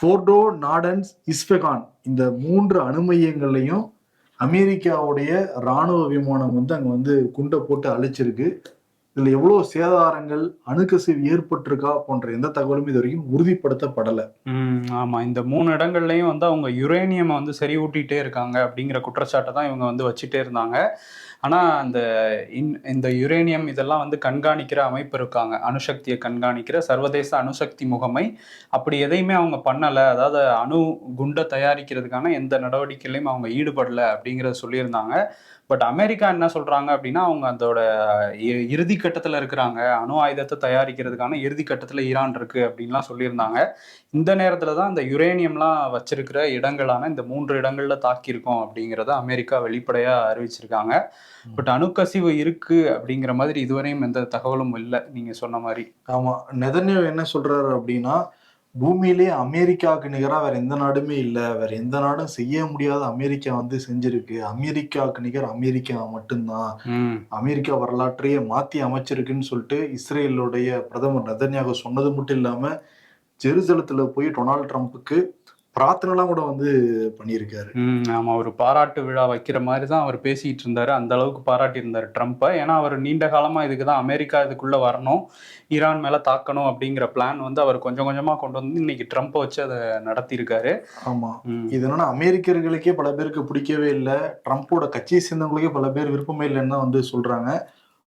Fordow, நாடன்ஸ், இஸ்ஃபெகான் இந்த 3 அணு மையங்கள்லையும் அமெரிக்காவுடைய ராணுவ விமானம் வந்து அங்க வந்து குண்டை போட்டு அழிச்சிருக்கு. இதுல எவ்வளவு சேதாரங்கள், அணுக்கசிவு ஏற்பட்டிருக்கா போன்ற எந்த தகவலும் இது வரைக்கும் உறுதிப்படுத்தப்படல. ஆமா. இந்த 3 இடங்கள்லயும் வந்து அவங்க யுரேனியம் வந்து செறிவூட்டிட்டே இருக்காங்க அப்படிங்கிற குற்றச்சாட்டை தான் இவங்க வந்து வச்சுட்டே இருந்தாங்க. ஆனா அந்த இந்த யுரேனியம் இதெல்லாம் வந்து கண்காணிக்கிற அமைப்பு இருக்காங்க. அணுசக்தியை கண்காணிக்கிற சர்வதேச அணுசக்தி முகமை. அப்படி எதையுமே அவங்க பண்ணல. அதாவது அணு குண்டை தயாரிக்கிறதுக்கான எந்த நடவடிக்கையிலையும் அவங்க ஈடுபடல அப்படிங்கிறத சொல்லியிருந்தாங்க. பட் அமெரிக்கா என்ன சொல்றாங்க அப்படின்னா, அவங்க அதோட இறுதி கட்டத்துல இருக்கிறாங்க. அணு ஆயுதத்தை தயாரிக்கிறதுக்கான இறுதி கட்டத்துல ஈரான் இருக்கு அப்படின்லாம் சொல்லியிருந்தாங்க. இந்த நேரத்துல தான் இந்த யுரேனியம்லாம் வச்சிருக்கிற இடங்களான இந்த 3 இடங்கள்ல தாக்கியிருக்கோம் அப்படிங்கிறத அமெரிக்கா வெளிப்படையா அறிவிச்சிருக்காங்க. பட் அணுக்கசிவு இருக்கு அப்படிங்கிற மாதிரி இதுவரையும் எந்த தகவலும் இல்லை, நீங்க சொன்ன மாதிரி. ஆமா, நெதன்யாஹூ என்ன சொல்றாரு அப்படின்னா, பூமியிலே அமெரிக்காவுக்கு நிகரா வேற எந்த நாடுமே இல்ல, வேற எந்த நாடும் செய்ய முடியாத அமெரிக்கா வந்து செஞ்சிருக்கு, அமெரிக்காவுக்கு நிகர் அமெரிக்கா மட்டும்தான், அமெரிக்கா வரலாற்றையே மாத்தி அமைச்சிருக்குன்னு சொல்லிட்டு இஸ்ரேலுடைய பிரதமர் நெதன்யாஹூ சொன்னது மட்டும் இல்லாம ஜெருசலத்துல போய் டொனால்டு ட்ரம்ப்புக்கு பிரார்த்தனைலாம் கூட வந்து பண்ணியிருக்காரு. ஆமா, ஒரு பாராட்டு விழா வைக்கிற மாதிரி தான் அவர் பேசிட்டு இருந்தாரு. அந்த அளவுக்கு பாராட்டி இருந்தாரு ட்ரம்ப்பை. ஏன்னா அவர் நீண்ட காலமா இதுக்குதான் அமெரிக்கா இதுக்குள்ள வரணும், ஈரான் மேல தாக்கணும் அப்படிங்கிற பிளான் வந்து அவர் கொஞ்சம் கொஞ்சமா கொண்டு வந்து இன்னைக்கு ட்ரம்ப்பை வச்சு அதை நடத்தியிருக்காரு. ஆமா, இது என்னன்னா அமெரிக்கர்களுக்கே பல பேருக்கு பிடிக்கவே இல்லை, ட்ரம்ப்போட கட்சியை சேர்ந்தவங்களுக்கே பல பேர் விருப்பமே இல்லைன்னு தான் வந்து சொல்றாங்க.